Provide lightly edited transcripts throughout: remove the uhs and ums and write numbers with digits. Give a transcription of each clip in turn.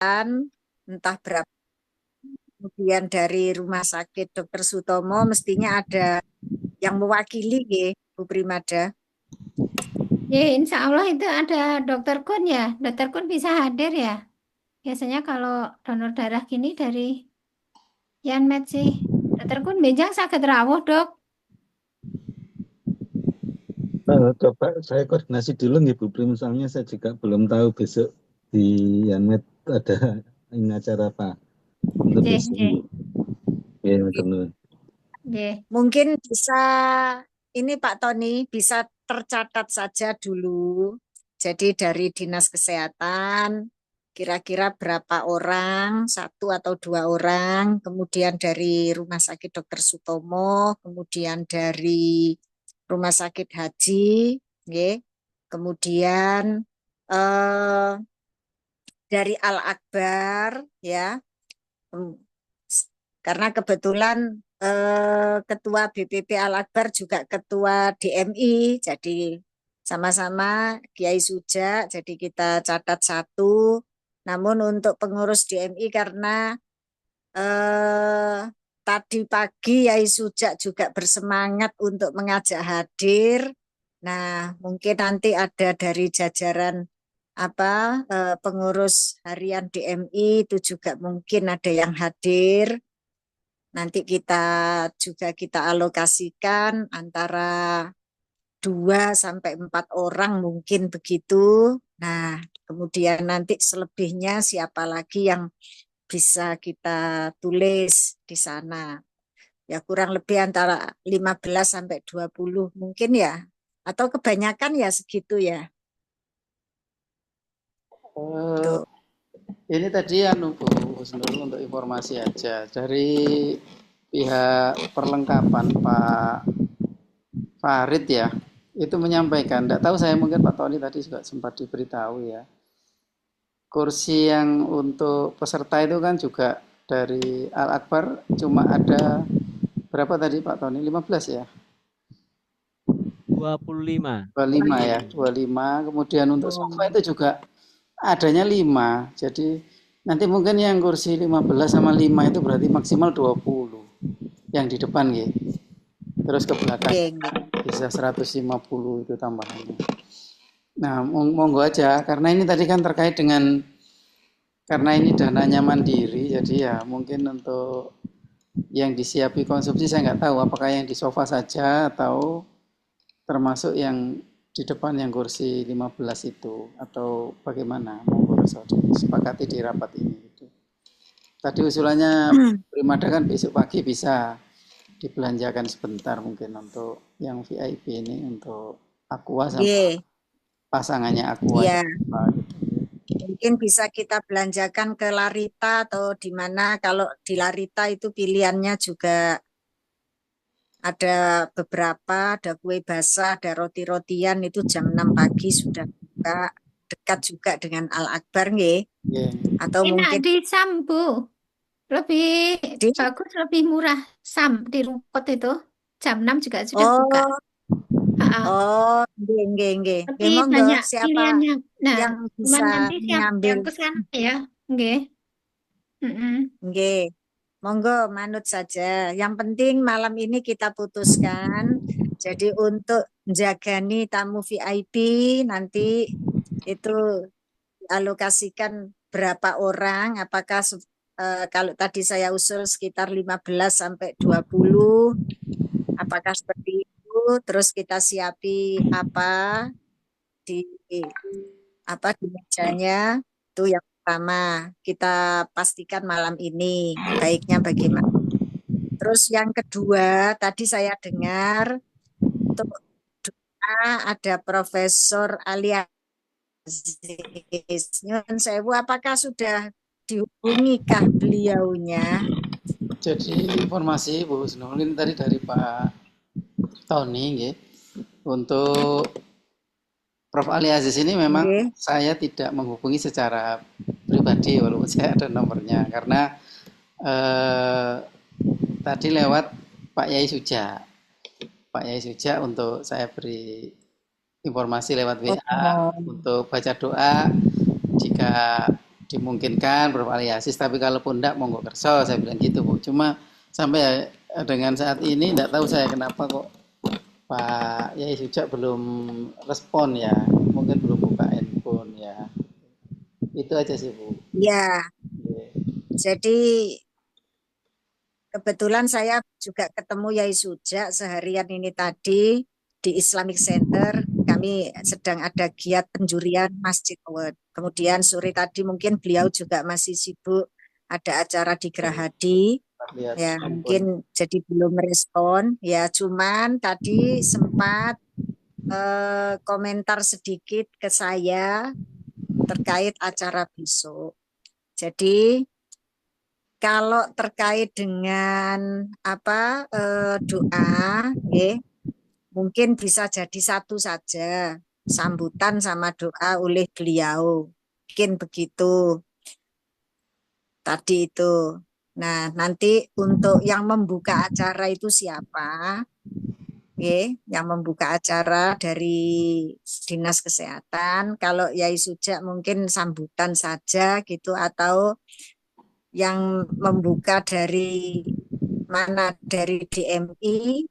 entah berapa. Kemudian dari Rumah Sakit Dr. Sutomo mestinya ada yang mewakili, nggih, Bu Primada. Ya, insya Allah itu ada Dokter Kun ya. Dokter Kun bisa hadir ya. Biasanya kalau donor darah gini dari Yanmed sih. Dokter Kun benjang sakit rawuh dok. Coba saya koordinasi dulu nih Bu Pri, misalnya saya juga belum tahu besok di Yanmet ada ini acara apa untuk Jeh, besok. jeh, Ya, betul. jeh. Mungkin bisa ini Pak Tony bisa tercatat saja dulu. Jadi dari Dinas Kesehatan kira-kira berapa orang, satu atau dua orang, kemudian dari Rumah Sakit Dr. Sutomo, kemudian dari Rumah Sakit Haji, nggih. Kemudian eh, dari Al Akbar, ya. Karena kebetulan Ketua BPP Al Akbar juga Ketua DMI, jadi sama-sama Kiai Suja, jadi kita catat satu. Namun untuk pengurus DMI karena eh, tadi pagi Kiai Suja juga bersemangat untuk mengajak hadir. Nah, mungkin nanti ada dari jajaran pengurus harian DMI itu juga mungkin ada yang hadir. Nanti kita alokasikan antara 2 sampai 4 orang mungkin begitu. Nah, kemudian nanti selebihnya siapa lagi yang bisa kita tulis di sana. Ya kurang lebih antara 15 sampai 20 mungkin ya. Atau kebanyakan ya segitu ya. Eh, Tuh. ini tadi Bu Husnul untuk informasi aja dari pihak perlengkapan Pak Farid ya, itu menyampaikan, tidak tahu saya mungkin Pak Tony tadi juga sempat diberitahu ya, kursi yang untuk peserta itu kan juga dari Al Akbar cuma ada berapa tadi Pak Tony? 15 ya? 25. 25 ya, 25. Kemudian untuk sofa itu juga adanya 5. Jadi nanti mungkin yang kursi 15 sama 5 itu berarti maksimal 20 yang di depan ya. Terus ke belakang bisa 150 itu tambahannya. Nah, monggo aja karena ini tadi kan terkait dengan karena ini dananya mandiri, jadi ya mungkin untuk yang disiapi konsumsi saya nggak tahu apakah yang di sofa saja atau termasuk yang di depan yang kursi 15 itu atau bagaimana, monggo disepakati di rapat ini gitu. Tadi usulannya Primada kan besok pagi bisa dibelanjakan sebentar mungkin untuk yang VIP ini untuk Aqua sama Nggih. pasangannya Aqua Iya. gitu. Mungkin bisa kita belanjakan ke Larita atau di mana. Kalau di Larita itu pilihannya juga ada beberapa, ada kue basah, ada roti-rotian itu jam 6 pagi sudah buka, dekat juga dengan Al Akbar nggih. Yeah. Atau Enak mungkin di Sambu. Lebih di bagus, lebih murah. Di Rungkut itu. Jam 6 juga sudah buka. oh Ha-ha. oh nggih nggih nggih. Nggih, Lebih monggo banyak siapa pilihannya. Nah, yang cuman bisa nanti siapa ngambil yang pesan ya. Oke. Mm-mm. nggih. Monggo manut saja. Yang penting malam ini kita putuskan. Jadi untuk menjagani tamu VIP nanti itu alokasikan berapa orang, apakah kalau tadi saya usul sekitar 15 sampai 20, apakah seperti itu, terus kita siapi di di mejanya, itu yang pertama, kita pastikan malam ini baiknya bagaimana. Terus yang kedua, tadi saya dengar untuk doa ada Profesor Ali Aziz. Nyuwun sewu, apakah sudah dihubungikah beliaunya? Jadi informasi Bu Husnul ini tadi dari Pak Tony ya. Untuk Prof. Ali Aziz ini memang Nggih. saya tidak menghubungi secara pribadi walaupun saya ada nomornya karena eh, tadi lewat Pak Yai Suja. Pak Yai Suja untuk saya beri informasi lewat WA Oh, untuk baca doa jika dimungkinkan bervariasi, tapi kalaupun enggak monggo kerso, saya bilang gitu Bu. Cuma sampai dengan saat ini enggak tahu saya kenapa kok Pak Yai Sujak belum respon ya, mungkin belum buka handphone ya. Itu aja sih Bu. Ya, jadi kebetulan saya juga ketemu Yai Sujak seharian ini tadi di Islamic Center. Kami sedang ada giat penjurian Masjid Award. Kemudian sore tadi mungkin beliau juga masih sibuk ada acara di Gerahadi. Lihat Ya, handphone. mungkin jadi belum merespon. Ya, cuman tadi sempat komentar sedikit ke saya terkait acara besok. Jadi kalau terkait dengan doa, mungkin bisa jadi satu saja, sambutan sama doa oleh beliau. Mungkin begitu. Tadi itu. Nah, nanti untuk yang membuka acara itu siapa? Yang membuka acara dari Dinas Kesehatan. Kalau Yai Sujak mungkin sambutan saja gitu, atau yang membuka dari mana, dari DMI,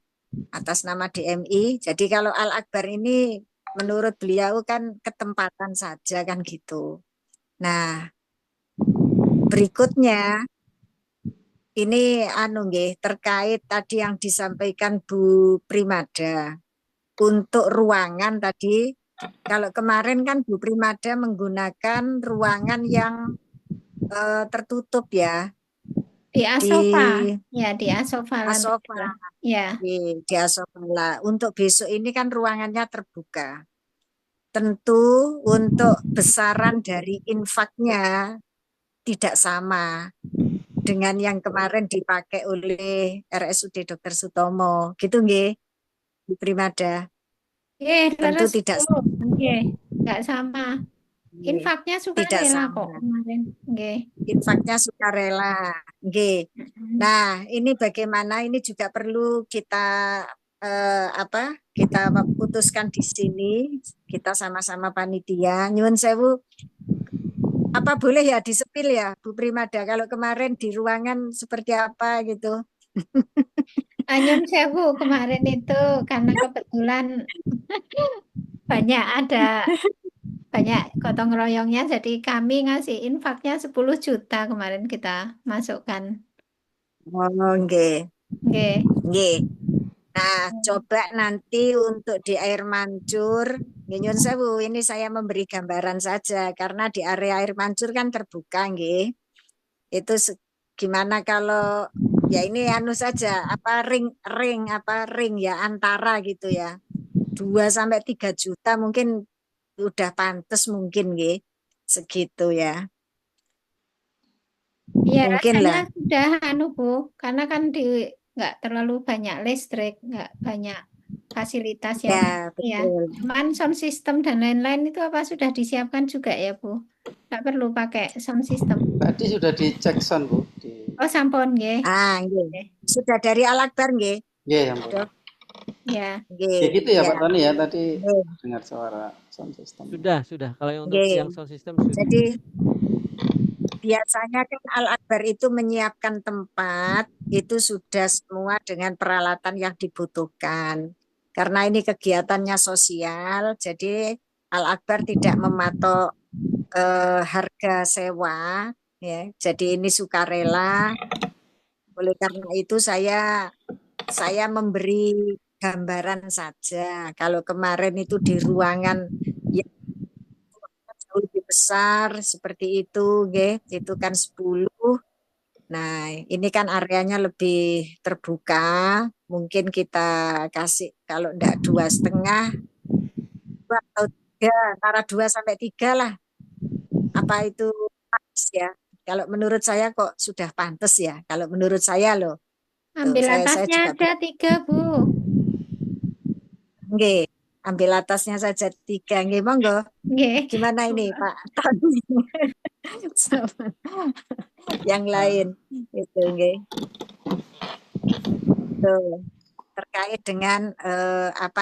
atas nama DMI. Jadi kalau Al Akbar ini menurut beliau kan ketempatan saja kan gitu. Nah, berikutnya ini terkait tadi yang disampaikan Bu Primada untuk ruangan tadi. Kalau kemarin kan Bu Primada menggunakan ruangan yang tertutup ya, Di Asofa. di Ya, di Asofa lantai Asofa. 2. Ya. Di Asofa. Untuk besok ini kan ruangannya terbuka. Tentu untuk besaran dari infaknya tidak sama dengan yang kemarin dipakai oleh RSUD Dr. Sutomo. Gitu nggih, Bu Primada. Tentu Leres tidak Bu. Nggak sama. nggih. Infaknya Tidak sukarela sama. kok kemarin. Infaknya sukarela. Nggih. Nah, ini bagaimana, ini juga perlu kita kita putuskan di sini, kita sama-sama panitia. Nyuwun sewu, apa boleh ya disepil ya Bu Primada kalau kemarin di ruangan seperti apa gitu. Nyun sewu kemarin itu karena kebetulan banyak gotong royongnya, jadi kami ngasih infaknya 10 juta kemarin kita masukkan. Oh, nggih. Nggih. Nggih. Nah, coba nanti untuk di air mancur, nyuwun sewu, ini saya memberi gambaran saja karena di area air mancur kan terbuka nggih. Itu gimana kalau ya ini saja ring ya antara gitu ya. 2 sampai 3 juta mungkin udah pantes mungkin nggih. Segitu ya. Iya, Mungkin rasanya lah. sudah Bu, karena kan nggak terlalu banyak listrik, nggak banyak fasilitas yang Ya, ya. betul. Cuman sound system dan lain-lain itu apa sudah disiapkan juga ya Bu? Nggak perlu pakai sound system. Tadi sudah dicek sound Bu. Oh, sampun nggih. Nggih. Sudah dari Al Akbar nggih. Iya, sampun. Dok. Ya. Nggih. Ya gitu ya, Ya. Pak Tony ya, tadi Nggih. dengar suara sound system. Sudah. Kalau yang untuk Nggih. yang sound system sudah. Jadi biasanya kan Al Akbar itu menyiapkan tempat itu sudah semua dengan peralatan yang dibutuhkan. Karena ini kegiatannya sosial, jadi Al Akbar tidak mematok harga sewa, ya. Jadi ini sukarela. Oleh karena itu saya memberi gambaran saja. Kalau kemarin itu di ruangan yang jauh lebih besar seperti itu, itu kan 10. Nah, ini kan areanya lebih terbuka. Mungkin kita kasih kalau enggak 2,5, 2 atau 3, antara 2 sampai 3 lah. Apa itu pantas ya? Kalau menurut saya kok sudah pantas ya. Kalau menurut saya loh. Ambil saya atasnya juga ada 3 Bu. Nggih, ambil atasnya saja 3. Nggih, monggo. Nggih. Gimana ini Pak Tony? Sama yang lain itu nggih. Terkait dengan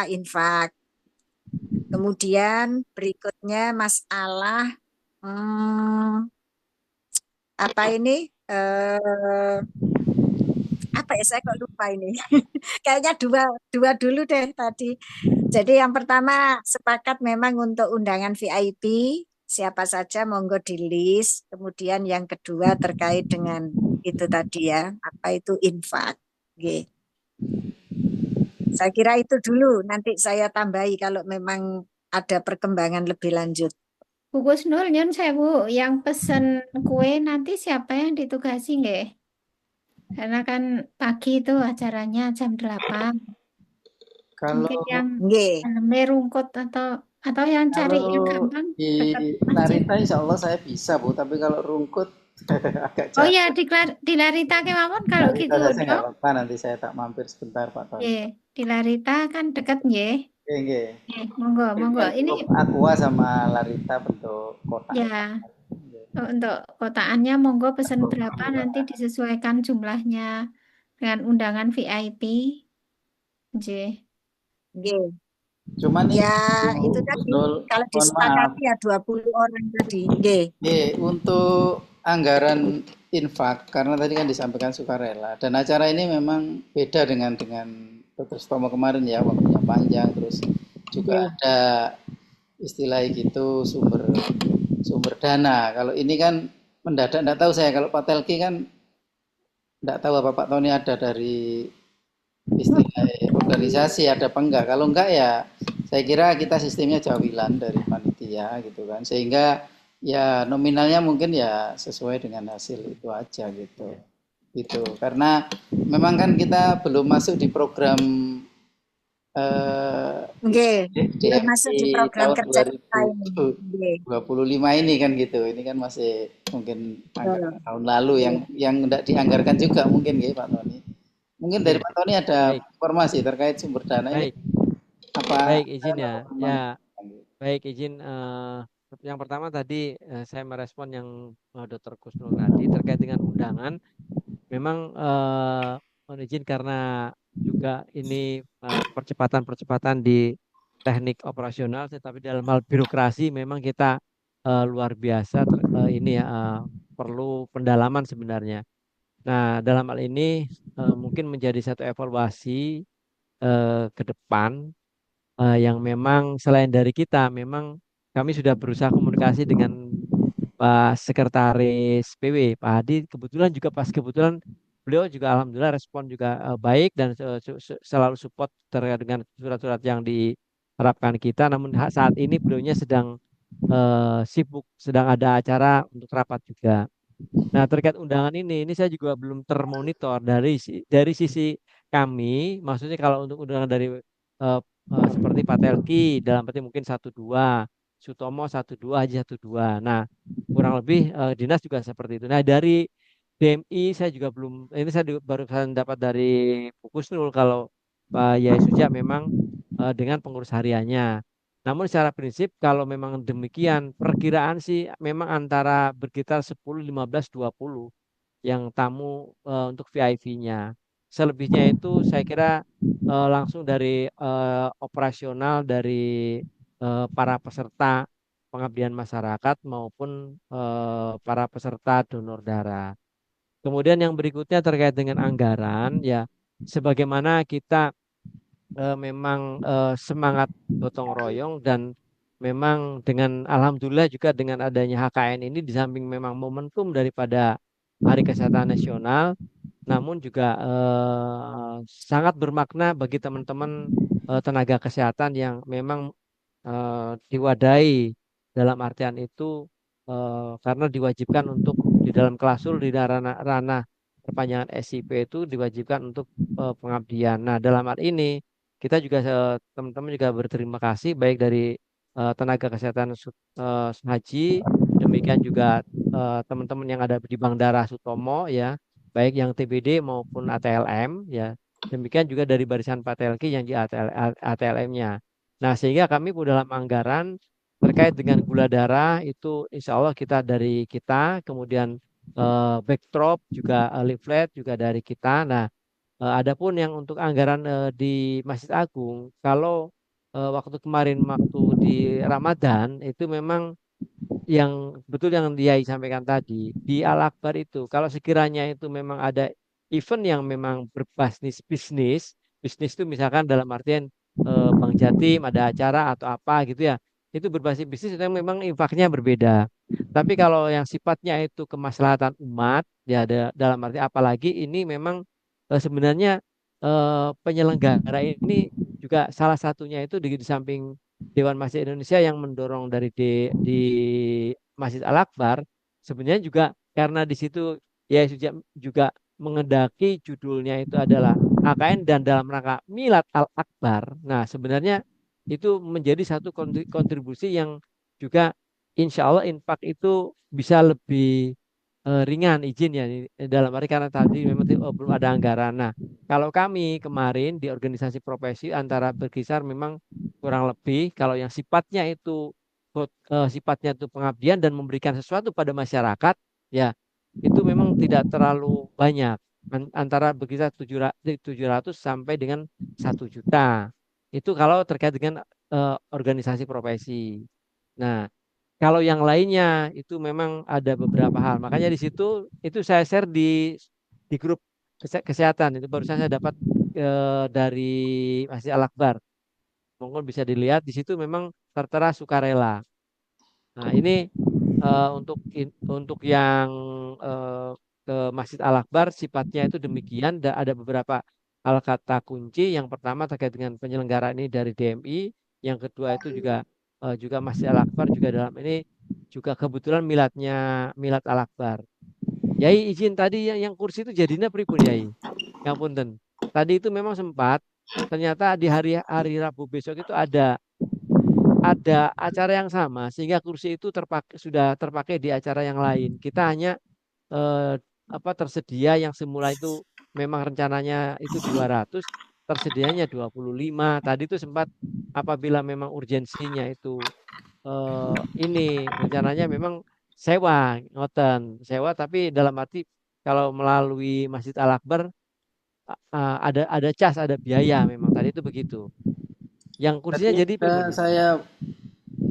infak. Kemudian berikutnya masalah apa ini apa ya, saya kok lupa ini. Kayaknya dua dua dulu deh tadi. Jadi yang pertama sepakat memang untuk undangan VIP siapa saja monggo di list. Kemudian yang kedua terkait dengan itu tadi ya, apa itu infak. Oke. Saya kira itu dulu, nanti saya tambahi kalau memang ada perkembangan lebih lanjut. Bu Kusnul, nyun sewu, yang pesen kue nanti siapa yang ditugasi nggih? Karena kan pagi itu acaranya jam 8. Mungkin Kalau yang Nggih. merungkut atau yang cari yang kalau gampang di dekat masjid. Larita insya Allah saya bisa Bu, tapi kalau Rungkut agak Oh jauh. ya, di Larita kemawon kalau Larita gitu, saja nggak Dok. apa-apa, nanti saya tak mampir sebentar Pak Tony. Ye, di Larita kan dekat nggih. Oke, oke. Monggo, monggo. Yang Ini cukup Aqua sama Larita bentuk kotak. ya untuk kotaannya monggo pesen berapa nanti disesuaikan jumlahnya dengan undangan VIP. J. Nggih. Cuman ini Ya, Bu itu tadi Husnul, kalau mohon maaf. disepakati ya 20 orang tadi. Nggih. Untuk anggaran infak, karena tadi kan disampaikan sukarela, dan acara ini memang beda dengan Dr. Stomo kemarin ya, waktunya panjang, terus juga Nggih. ada istilah gitu sumber sumber dana. Kalau ini kan mendadak, enggak tahu saya. Kalau Pak Telki kan enggak tahu apa Pak Tony ada dari istilah organisasi ada apa enggak. Kalau enggak ya saya kira kita sistemnya jawilan dari panitia gitu kan. Sehingga ya nominalnya mungkin ya sesuai dengan hasil itu aja gitu. Gitu. Karena memang kan kita belum masuk di program eh, Nggih. Belum masuk di DFI program tahun kerja kita ini. Nggih. 2025 ini kan gitu. Ini kan masih mungkin anggaran Betul. tahun lalu Nggih. yang tidak dianggarkan juga mungkin ya Pak Tony. Mungkin dari Oke, Pak Tony ada baik, informasi terkait sumber dana ini baik, apa baik izin ya. memang Ya, baik izin. Yang pertama tadi saya merespon yang Dr. Kusnul tadi terkait dengan undangan. Memang mohon izin karena juga ini percepatan-percepatan di teknik operasional, tetapi dalam hal birokrasi memang kita luar biasa ini ya perlu pendalaman sebenarnya. Nah, dalam hal ini mungkin menjadi satu evaluasi ke depan yang memang selain dari kita, memang kami sudah berusaha komunikasi dengan Pak Sekretaris PW, Pak Hadi. Kebetulan beliau juga alhamdulillah respon juga baik dan selalu support terkait dengan surat-surat yang diharapkan kita. Namun saat ini beliaunya sedang sibuk, sedang ada acara untuk rapat juga. Nah, terkait undangan ini saya juga belum termonitor dari sisi kami, maksudnya kalau untuk undangan dari seperti Pak Telki dalam arti mungkin satu dua, Sutomo satu dua, Haji satu dua. Nah, kurang lebih dinas juga seperti itu. Nah, dari DMI saya juga belum, ini saya baru dapat dari Bu Kusnul kalau Pak Yai Suja memang dengan pengurus hariannya. Namun secara prinsip kalau memang demikian, perkiraan sih memang antara berkitar 10, 15, 20 yang tamu untuk VIP-nya. Selebihnya itu saya kira langsung dari operasional dari para peserta pengabdian masyarakat maupun para peserta donor darah. Kemudian yang berikutnya terkait dengan anggaran ya sebagaimana kita memang semangat gotong royong dan memang dengan alhamdulillah juga dengan adanya HKN ini di samping memang momentum daripada Hari Kesehatan Nasional, namun juga sangat bermakna bagi teman-teman tenaga kesehatan yang memang diwadahi dalam artian itu karena diwajibkan untuk di dalam klasul di ranah perpanjangan SIP itu diwajibkan untuk pengabdian. Nah, dalam hal ini kita juga teman-teman juga berterima kasih baik dari tenaga kesehatan Haji, demikian juga teman-teman yang ada di Bangdara Sutomo ya, baik yang TBD maupun ATLM ya. Demikian juga dari barisan Patelki yang di ATLM-nya. Nah, sehingga kami pun dalam anggaran terkait dengan gula darah itu insya Allah kita dari kita, kemudian backdrop juga leaflet juga dari kita. Nah, adapun yang untuk anggaran di Masjid Agung, kalau waktu kemarin waktu di Ramadan itu memang yang betul yang Yai sampaikan tadi di Al-Akbar itu kalau sekiranya itu memang ada event yang memang berbasis bisnis itu misalkan dalam artian Bank Jatim ada acara atau apa gitu ya itu berbasis bisnis itu memang infaknya berbeda. Tapi kalau yang sifatnya itu kemaslahatan umat ya ada dalam arti apalagi ini memang sebenarnya penyelenggara ini juga salah satunya itu di samping Dewan Masjid Indonesia yang mendorong dari di Masjid Al-Akbar sebenarnya juga karena di situ ya juga mengendaki judulnya itu adalah AKN dan dalam rangka Milad Al-Akbar. Nah, sebenarnya itu menjadi satu kontribusi yang juga insya Allah infak itu bisa lebih ringan izin ya dalam arti karena tadi memang belum ada anggaran. Nah, kalau kami kemarin di organisasi profesi antara berkisar memang kurang lebih kalau yang sifatnya itu pengabdian dan memberikan sesuatu pada masyarakat ya itu memang tidak terlalu banyak antara berkisar 700 sampai dengan 1 juta itu kalau terkait dengan organisasi profesi. Nah, kalau yang lainnya itu memang ada beberapa hal. Makanya di situ itu saya share di grup kesehatan itu barusan saya dapat dari Masjid Al-Akbar. Monggo bisa dilihat di situ memang tertera sukarela. Nah, ini untuk yang eh, ke Masjid Al-Akbar sifatnya itu demikian. Dan ada beberapa hal kata kunci. Yang pertama terkait dengan penyelenggara ini dari DMI. Yang kedua itu juga Masjid Al-Akbar juga dalam ini juga kebetulan Milad Al-Akbar. Yai izin tadi yang kursi itu jadinya pripun Yai? Ngapunten. Tadi itu memang sempat ternyata di hari hari Rabu besok itu ada acara yang sama sehingga kursi itu sudah terpakai di acara yang lain. Kita hanya eh, tersedia yang semula itu memang rencananya itu 200, tersedianya 25. Tadi itu sempat apabila memang urgensinya itu ini rencananya memang sewa tapi dalam arti kalau melalui Masjid Al-Akbar ada cas, ada biaya memang tadi itu begitu. Yang kursinya Tadi jadi pripun? saya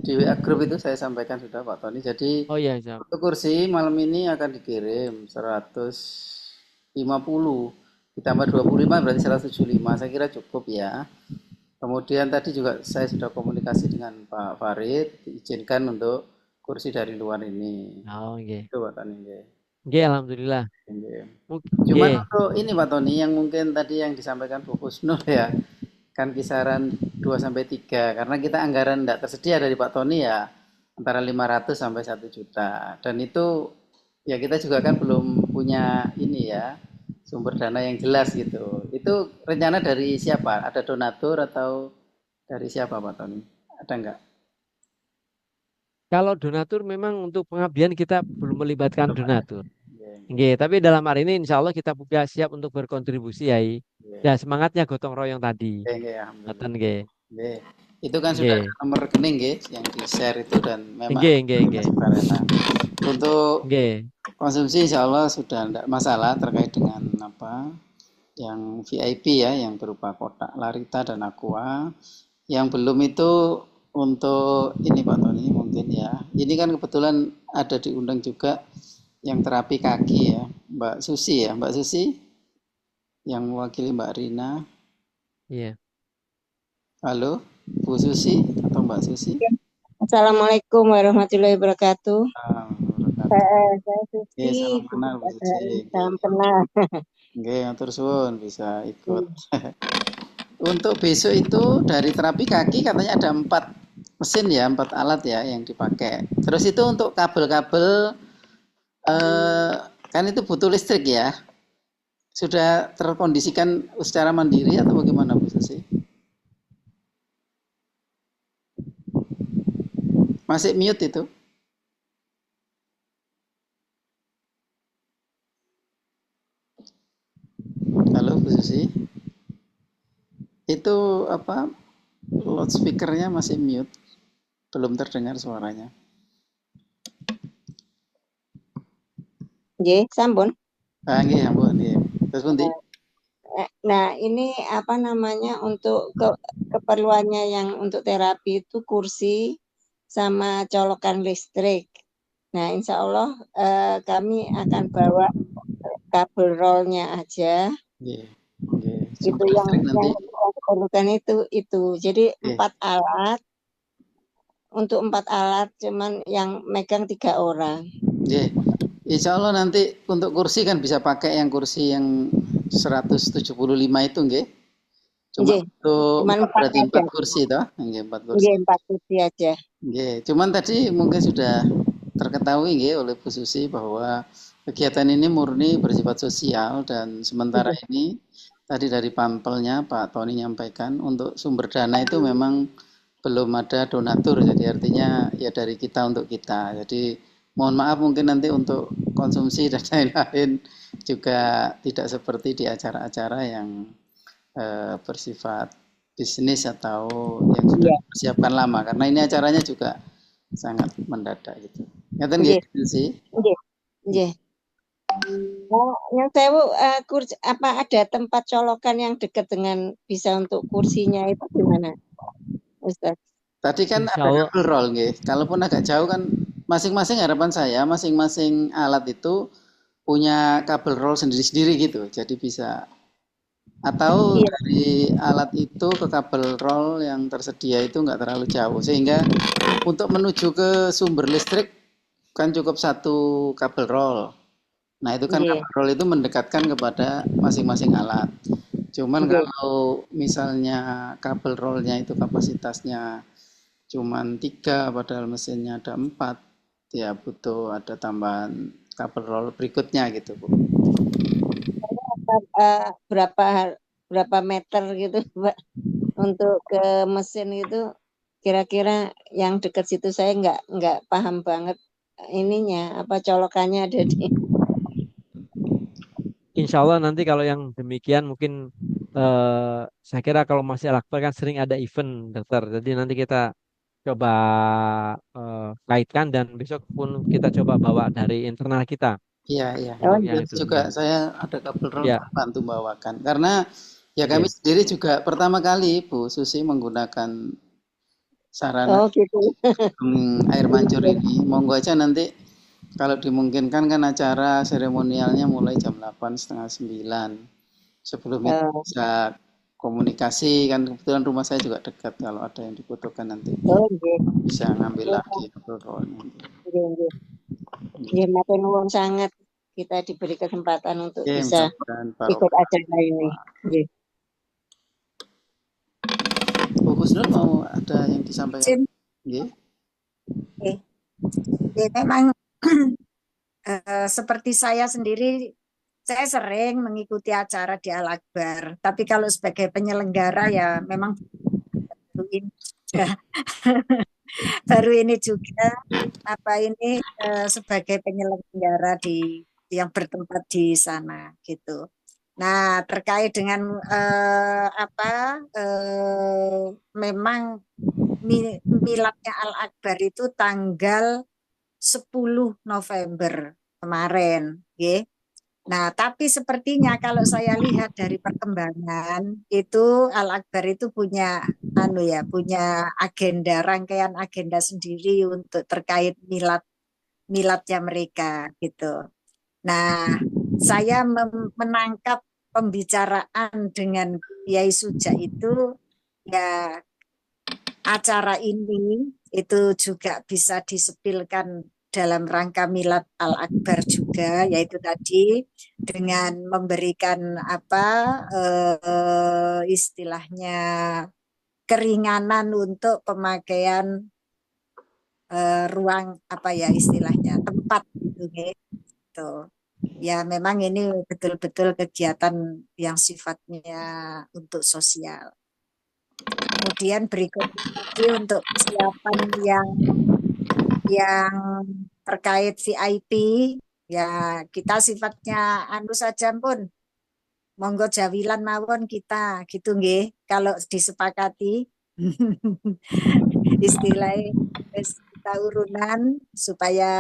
di WA Group itu saya sampaikan sudah Pak Tony. Jadi Oh iya, siap. untuk kursi malam ini akan dikirim 150 ditambah 25 berarti 175. Saya kira cukup ya. Kemudian tadi juga saya sudah komunikasi dengan Pak Farid, diizinkan untuk kursi dari luar ini. Oh, nggih. Itu Pak Tony. Nggih, alhamdulillah. Cuman Nggih. untuk ini Pak Tony yang mungkin tadi yang disampaikan Bu Husnul ya, kan kisaran 2 sampai 3 karena kita anggaran tidak tersedia dari Pak Tony ya antara 500 sampai 1 juta. Dan itu ya kita juga kan belum punya ini ya sumber dana yang jelas gitu. Itu rencana dari siapa? Ada donatur atau dari siapa Pak Tony? Ada enggak? Kalau donatur memang untuk pengabdian kita belum melibatkan Belum ada. donatur. Yeah, Nggih, tapi dalam hari ini insya Allah kita juga siap untuk berkontribusi ya. yeah. Ya, semangatnya gotong royong tadi. Yeah, Ngoten alhamdulillah. nggih. Yeah. Itu kan sudah Nggih. ada nomor rekening yang di-share itu dan memang Nggih. sukarela. Untuk Nggih. konsumsi insya Allah sudah tidak masalah terkait dengan apa yang VIP ya yang berupa kotak Larita dan Aqua. Yang belum itu untuk ini Pak Tony mungkin ya. Ini kan kebetulan ada diundang juga yang terapi kaki ya, Mbak Susi ya, Mbak Susi yang mewakili Mbak Rina. Iya. Halo, Bu Susi atau Mbak Susi? Assalamualaikum warahmatullahi wabarakatuh. Saya Susi. Salam kenal Bu Susi. Salam kenal. Oke, atur suwun bisa ikut. Untuk besok itu dari terapi kaki katanya ada 4 mesin ya, 4 alat ya yang dipakai. Terus itu untuk kabel-kabel kan itu butuh listrik ya. Sudah terkondisikan secara mandiri atau bagaimana Bu Susi? Masih mute itu? Halo Bu Susi. Itu apa? Loudspeakernya masih mute. Belum terdengar suaranya. Nggih, sampun. Nggih, ampun, nggih. Terus pundi? Nah, ini apa namanya untuk keperluannya yang untuk terapi itu kursi sama colokan listrik. Nah, insya Allah kami akan bawa kabel rollnya aja. Nggih. Nggih. Itu Sumber listrik nanti. yang diperlukan itu. Jadi Nggih. 4 alat. Untuk 4 alat, cuman yang megang 3 orang. Nggih. Insya Allah nanti untuk kursi kan bisa pakai yang kursi yang 175 itu nggih. Cuma Nggih. untuk Cuman 4 berarti 4 aja. kursi toh? Nggih, 4 kursi. Nggih, 4 kursi aja. Nggih. Cuman tadi mungkin sudah terketahui nggih oleh Bu Susi bahwa kegiatan ini murni bersifat sosial dan sementara ini tadi dari Pampelnya Pak Tony nyampaikan untuk sumber dana itu memang belum ada donatur, jadi artinya ya dari kita untuk kita. Jadi mohon maaf mungkin nanti untuk konsumsi dan lain-lain juga tidak seperti di acara-acara yang bersifat bisnis atau yang sudah dipersiapkan lama, karena ini acaranya juga sangat mendadak gitu. Ngaten nggih sih? Nggih. Nggih. Yang sewu kursi apa ada tempat colokan yang dekat dengan bisa untuk kursinya itu gimana, Ustaz? Tadi kan ada kabel roll nggih. Kalaupun agak jauh kan masing-masing harapan saya masing-masing alat itu punya kabel roll sendiri-sendiri gitu. Jadi bisa atau dari alat itu ke kabel roll yang tersedia itu nggak terlalu jauh sehingga untuk menuju ke sumber listrik kan cukup satu kabel roll. Nah itu kan kabel roll itu mendekatkan kepada masing-masing alat. Cuman kalau misalnya kabel rollnya itu kapasitasnya cuman 3 padahal mesinnya ada 4, ya butuh ada tambahan kabel roll berikutnya gitu Bu. Berapa meter gitu Mbak untuk ke mesin itu kira-kira yang dekat situ saya nggak paham banget ininya apa colokannya ada di. Insya Allah nanti kalau yang demikian mungkin saya kira kalau masih Al-Akbar kan sering ada event dokter, jadi nanti kita coba kaitkan dan besok pun kita coba bawa dari internal kita. Iya. Oh, juga saya ada kabel roll bantu bawakan karena ya kami Iya. sendiri juga pertama kali Bu Susi menggunakan sarana air mancur ini. Monggo aja nanti kalau dimungkinkan kan acara seremonialnya mulai jam 8:30, 9. Sebelum itu bisa komunikasi kan, kebetulan rumah saya juga dekat, kalau ada yang dibutuhkan nanti bisa ngambil lagi kabel roll nanti. Ya, matur nuwun sangat kita diberi kesempatan untuk bisa ikut acara ini. Bu Husnul mau ada yang disampaikan? Memang seperti saya sendiri, saya sering mengikuti acara di Al-Akbar. Tapi kalau sebagai penyelenggara ya memang baru ini juga sebagai penyelenggara yang bertempat di sana gitu. Nah, terkait dengan memang miladnya Al-Akbar itu tanggal 10 November kemarin, okay? Nah, tapi sepertinya kalau saya lihat dari perkembangan itu Al-Akbar itu punya punya agenda, rangkaian agenda sendiri untuk terkait miladnya mereka gitu. Nah, saya menangkap pembicaraan dengan Kiai Suja itu ya acara ini itu juga bisa disepilkan dalam rangka milad Al-Akbar juga, yaitu tadi dengan memberikan istilahnya keringanan untuk pemakaian ruang istilahnya tempat gitu. Ya memang ini betul-betul kegiatan yang sifatnya untuk sosial. Kemudian berikutnya untuk persiapan yang terkait VIP, ya kita sifatnya saja pun monggo jawilan mawon kita gitu nggih, kalau disepakati istilahnya kita urunan supaya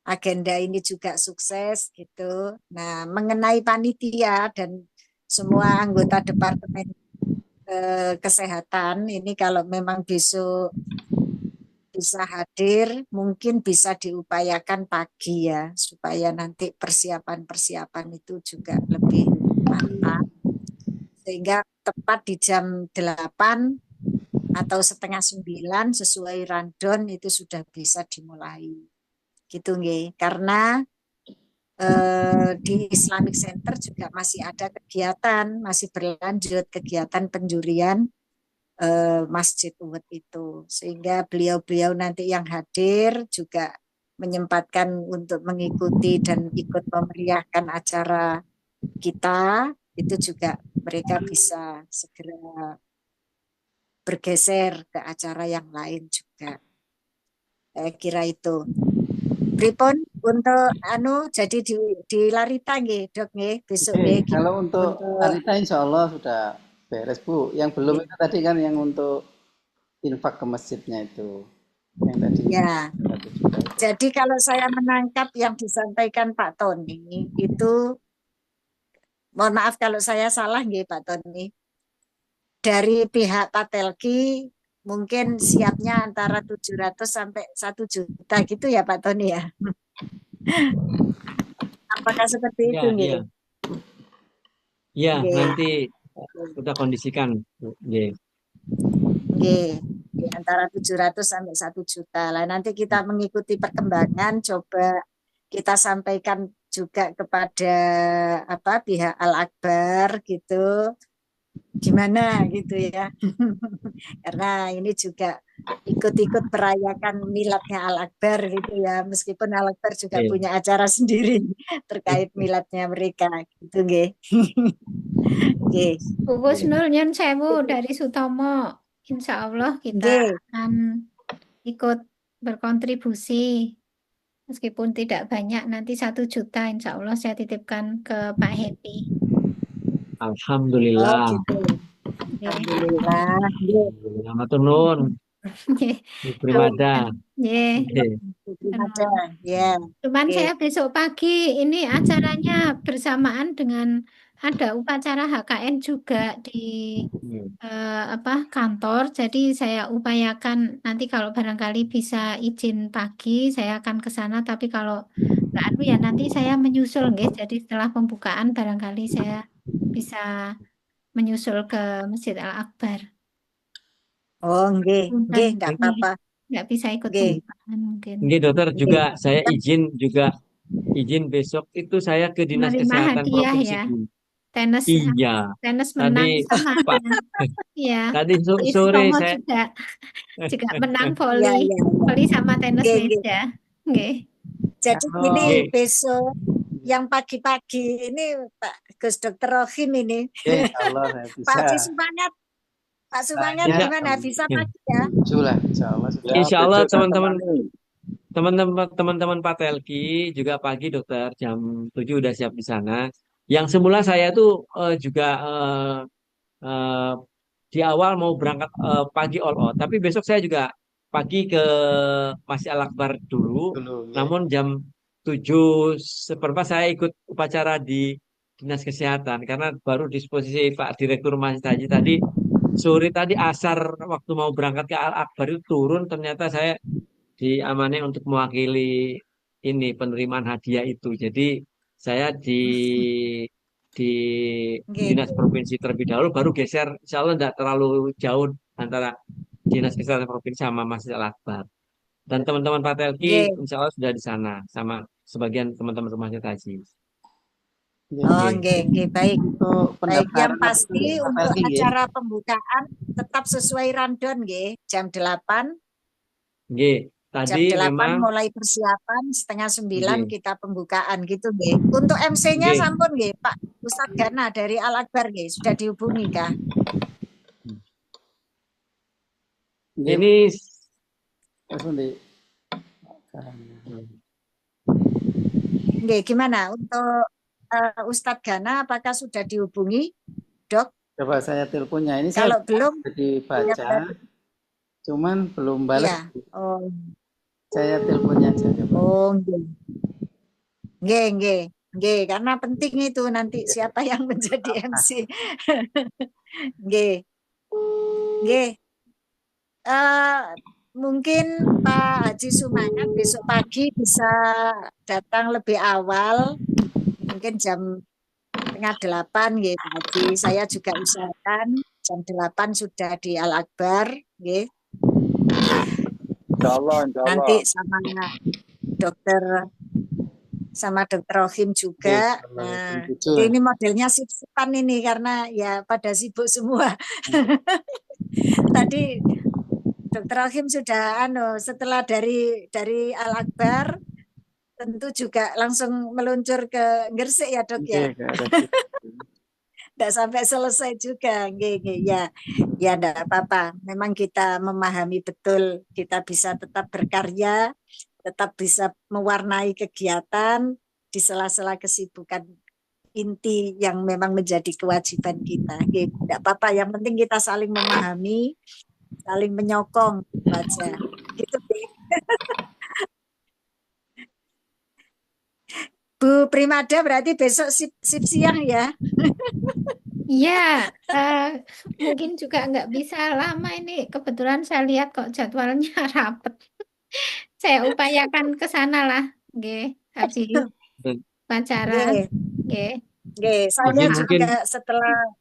agenda ini juga sukses gitu. Nah, mengenai panitia dan semua anggota Departemen Kesehatan ini kalau memang besok bisa hadir, mungkin bisa diupayakan pagi ya, supaya nanti persiapan-persiapan itu juga lebih mantap. Sehingga tepat di jam 8 atau setengah 9 sesuai random itu sudah bisa dimulai. Gitu nggih. Karena di Islamic Center juga masih ada kegiatan, masih berlanjut kegiatan penjurian Masjid Uhud itu. Sehingga beliau-beliau nanti yang hadir juga menyempatkan untuk mengikuti dan ikut memeriahkan acara kita, itu juga mereka bisa segera bergeser ke acara yang lain juga. Saya kira itu. Pripun untuk jadi di Larita nggih, Dok nggih, besok nggih Kalau untuk Larita insya Allah sudah beres Bu. Yang belum itu tadi kan yang untuk infak ke masjidnya itu. Yang tadi. Ya. Jadi kalau saya menangkap yang disampaikan Pak Tony itu, mohon maaf kalau saya salah nggih Pak Tony. Dari pihak Patelki mungkin siapnya antara 700 sampai 1 juta gitu ya Pak Tony ya. Apakah seperti itu nggih? Iya, nanti kita kondisikan. Nggih. Nggih, antara 700 sampai 1 juta. Lah nanti kita mengikuti perkembangan, coba kita sampaikan juga kepada pihak Al-Akbar gitu. Gimana gitu ya. Karena ini juga ikut-ikut merayakan miladnya Al-Akbar gitu ya. Meskipun Al-Akbar juga punya acara sendiri terkait miladnya mereka gitu nggih. Nggih. Bu Kusnul nyun sewu dari Sutomo. Insya Allah kita akan ikut berkontribusi. Meskipun tidak banyak, nanti 1 juta insya Allah saya titipkan ke Pak Happy. Alhamdulillah. Oh, gitu. Alhamdulillah. Alhamdulillah. Matur nuwun. Primada. Primada. Ya. Cuman saya besok pagi ini acaranya bersamaan dengan ada upacara HKN juga di kantor. Jadi saya upayakan nanti kalau barangkali bisa izin pagi saya akan ke sana. Tapi kalau nggak ya nanti saya menyusul guys. Jadi setelah pembukaan barangkali saya bisa menyusul ke Masjid Al-Akbar. Oh, nggih, nggak apa-apa. Nggak bisa ikut pembukaan mungkin. Nggih, dokter juga saya izin besok itu saya ke Dinas Kesehatan Provinsi. Ya. Tenis, iya. Tenis menang tadi, sama. Iya. Tadi sore saya juga menang voli, voli sama tenis meja. Jadi ini besok yang pagi-pagi ini Pak Gus Dokter Rohim ini. Pak semangat. Pak Semangat gimana bisa pagi ya? Insya Allah teman-teman Patelki juga pagi dokter jam 7 udah siap di sana. Yang semula saya tuh juga di awal mau berangkat pagi all out, tapi besok saya juga pagi ke Masjid Al-Akbar dulu. Namun jam 7:15 saya ikut upacara di Dinas Kesehatan karena baru disposisi Pak Direktur Masjid Haji tadi sore tadi asar waktu mau berangkat ke Al-Akbar itu turun, ternyata saya diamanai untuk mewakili ini penerimaan hadiah itu. Jadi saya di Dinas Provinsi terlebih dahulu, baru geser. Insya Allah tidak terlalu jauh antara Dinas Kesehatan Provinsi sama Masjid Al-Akbar. Dan teman-teman Patelki insya Allah sudah di sana sama sebagian teman-teman rumah haji. Oh, baik. Baik, yang pasti untuk acara pembukaan tetap sesuai random jam 8. Tadi jam 8 memang mulai persiapan, setengah 9 kita pembukaan gitu Untuk MC-nya sampun Pak Ustadz Gana dari Al-Akbar sudah dihubungi kah? Ini gimana untuk Ustadz Gana apakah sudah dihubungi, Dok? Coba saya teleponnya ini. Kalau belum dibaca, cuman belum balas. Ya. Oh. Saya teleponnya aja. Oh, nggih, karena penting itu nanti siapa yang menjadi MC. Nggih. mungkin Pak Haji Sumangat besok pagi bisa datang lebih awal, mungkin jam 7:30 ya Pak Haji. Saya juga usahakan jam 8 sudah di Al Akbar, ya. Insya Allah. Nanti sama dokter Rohim juga. Nah, jadi ini modelnya sip-sipan ini karena ya pada sibuk semua. Tadi dokter Rohim sudah setelah dari Al Akbar tentu juga langsung meluncur ke Gresik ya Dok ya. Tidak sampai selesai juga, ya tidak apa-apa. Memang kita memahami betul, kita bisa tetap berkarya, tetap bisa mewarnai kegiatan di sela-sela kesibukan inti yang memang menjadi kewajiban kita. Tidak apa-apa, yang penting kita saling memahami, saling menyokong baca. Gitu. Bu Primada berarti besok sip siang ya? Iya, mungkin juga nggak bisa lama ini. Kebetulan saya lihat kok jadwalnya rapet. Saya upayakan ke sana lah, habis pacaran. Saya juga setelah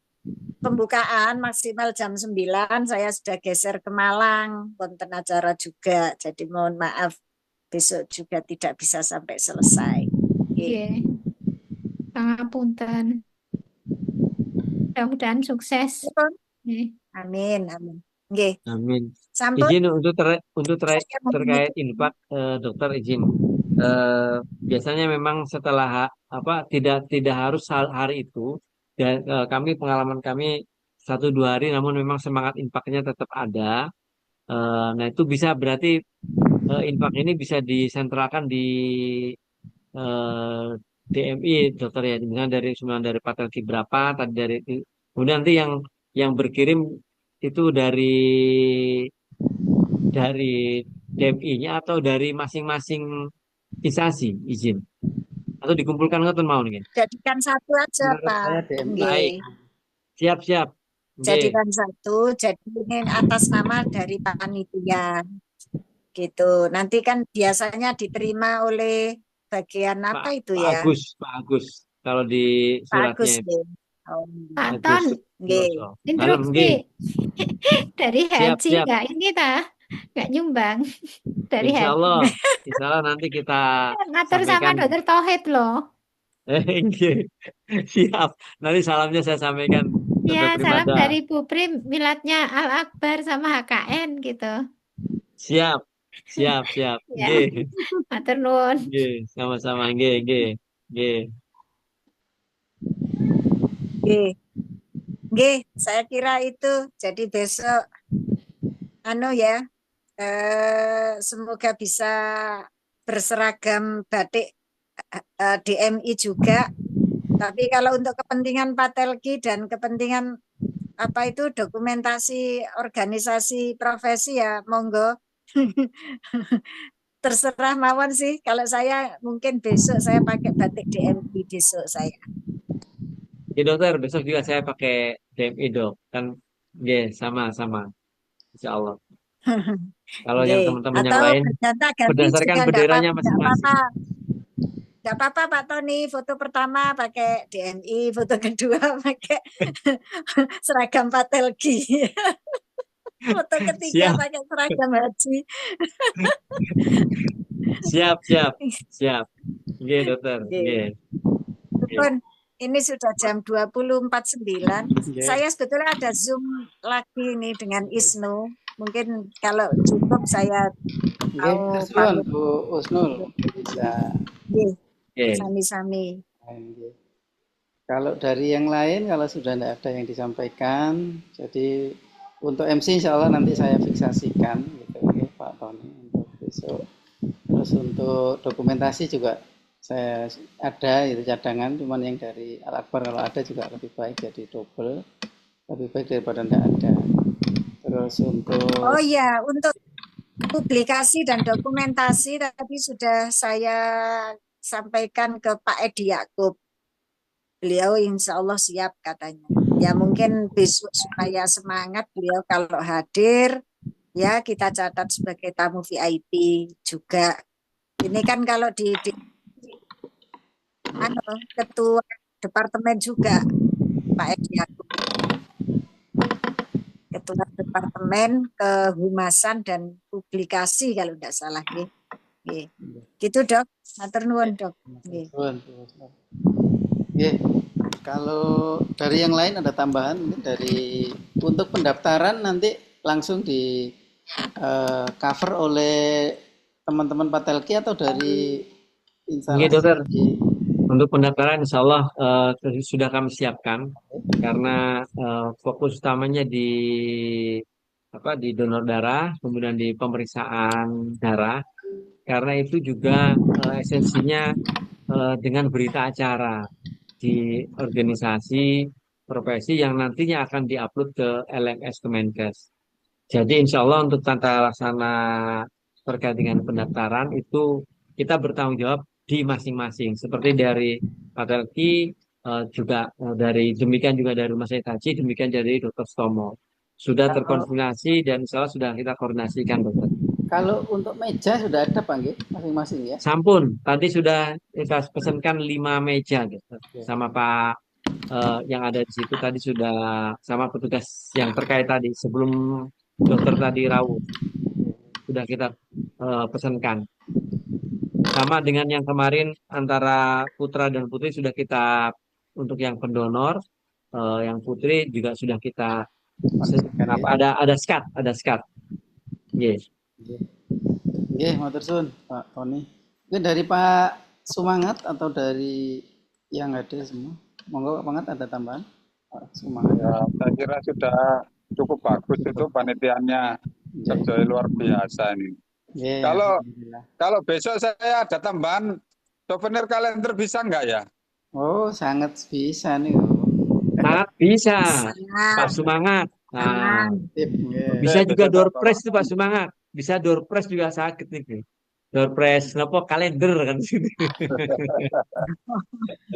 pembukaan maksimal jam 9 saya sudah geser ke Malang, konten acara juga. Jadi mohon maaf besok juga tidak bisa sampai selesai. Pangapunten. Mudah-mudahan sukses. Amin. Amin. Sampun. Izin untuk terkait infak, dokter izin. Biasanya memang setelah tidak harus hari itu, dan kami pengalaman kami 1-2 hari, namun memang semangat infaknya tetap ada. Nah itu bisa berarti infak ini bisa disentralkan di DMI dokter ya, misalnya dari Patelki berapa tadi kemudian nanti yang berkirim itu dari DMI-nya atau dari masing-masing instansi izin atau dikumpulkan ke mau nih? Jadikan satu aja Pak. Baik, siap. Jadikan satu, jadi ini atas nama dari panitia gitu. Nanti kan biasanya diterima oleh bagian apa itu ya? Pak Agus kalau di suratnya. Pak Ton, instruksi dari Haji nggak ini nggak nyumbang dari Insya Allah nanti kita ngatur sama dokter Tauhid loh. Siap, nanti salamnya saya sampaikan. Ya, salam dari Bu Prim, miladnya Al Akbar sama HKN gitu. Siap. Matur nuwun. Sama-sama. Saya kira itu. Jadi besok semoga bisa berseragam batik DMI juga. Tapi kalau untuk kepentingan Patelki dan kepentingan dokumentasi organisasi profesi ya monggo. Terserah mawon sih. Kalau saya mungkin besok saya pakai batik DMI besok saya. Ya dokter, besok juga saya pakai DMI dok. Kan sama-sama. Insya Allah. Kalau yang teman-teman yang lain berdasarkan benderanya masing-masing. Gak apa-apa Pak Tony, foto pertama pakai DMI, foto kedua pakai seragam Patelki. Foto ketiga pakai seragam Haji. Siap. Oke dokter. Ini sudah jam 20.49. Saya sebetulnya ada Zoom lagi nih dengan Isnu. Mungkin kalau cukup saya mau Bu Usnul bisa. Sami-sami. Kalau dari yang lain, kalau sudah tidak ada yang disampaikan, jadi untuk MC insya Allah nanti saya fiksasikan gitu, Pak Tony untuk besok. Terus untuk dokumentasi juga saya ada itu cadangan, cuman yang dari Al Akbar kalau ada juga lebih baik, jadi double, lebih baik daripada tidak ada. Terus untuk untuk publikasi dan dokumentasi tadi sudah saya sampaikan ke Pak Edi Yakub. Beliau insya Allah siap katanya. Ya mungkin besok supaya semangat beliau kalau hadir ya kita catat sebagai tamu VIP juga. Ini kan kalau di ketua departemen juga Pak Edi Agung, ketua departemen kehumasan dan publikasi kalau tidak salah. Gitu Dok, matur nuwun Dok. Kalau dari yang lain ada tambahan dari untuk pendaftaran nanti langsung di cover oleh teman-teman Patelki atau dari instalasi? Dokter. Untuk pendaftaran insya Allah sudah kami siapkan karena fokus utamanya di donor darah, kemudian di pemeriksaan darah. Karena itu juga esensinya dengan berita acara di organisasi profesi yang nantinya akan diupload ke LMS Kemenkes. Jadi insya Allah untuk tata laksana terkait dengan pendaftaran itu kita bertanggung jawab di masing-masing. Seperti dari Pak Telki, juga dari demikian juga dari Rumah Sakit Haji, demikian dari Dr. Stomo. Sudah terkonfirmasi dan insya Allah sudah kita koordinasikan, Dokter. Kalau untuk meja sudah ada Pak Nggih, masing-masing ya? Sampun, tadi sudah kita pesankan 5 meja Dokter. Sama Pak yang ada di situ tadi sudah sama petugas yang terkait tadi sebelum dokter tadi rawuh sudah kita pesankan. Sama dengan yang kemarin antara putra dan putri sudah kita untuk yang pendonor, yang putri juga sudah kita ada skat. Yes. Matur suwun Pak Tony. Mungkin dari Pak Sumangat atau dari yang hadir semua. Monggo Pak Sumangat ada tambahan? Pak Sumangat. Ya, saya kira sudah cukup bagus itu panitianya, kerja luar biasa ini. Kalau besok saya ada tambahan souvenir kalender bisa nggak ya? Oh, sangat bisa nih. Sangat bisa, Pak Sumangat. Nah, bisa juga door prize itu Pak Sumangat. Bisa door prize juga sakit nih. Door prize, kalender kan sini.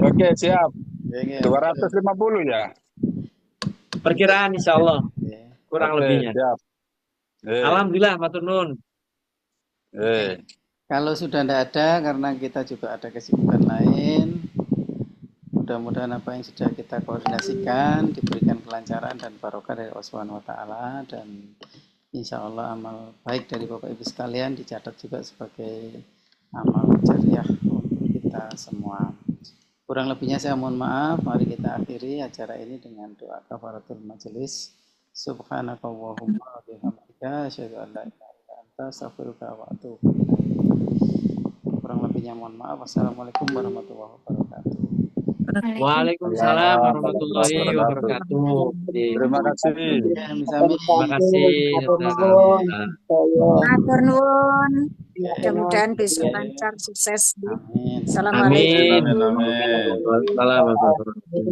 Oke, siap. 250 ya. Perkiraan insya Allah. Kurang lebihnya. Siap. Alhamdulillah, matur nuwun. Kalau sudah tidak ada, karena kita juga ada kesibukan lain, mudah-mudahan apa yang sudah kita koordinasikan diberikan kelancaran dan barokah dari Allah Subhanahu wa taala, dan insya Allah amal baik dari Bapak Ibu sekalian dicatat juga sebagai amal jariah untuk kita semua. Kurang lebihnya saya mohon maaf. Mari kita akhiri acara ini dengan doa kafaratul majelis. Subhanakallahumma wa bihamdika asyhadu an la ilaha illa anta astaghfiruka wa atubu ilaik. Kurang lebihnya mohon maaf. Wassalamualaikum warahmatullahi wabarakatuh. Waalaikumsalam warahmatullahi wabarakatuh. Terima kasih. Terima kasih. Matur nuwun. Mudah-mudahan besok lancar, sukses. Assalamualaikum. Amin.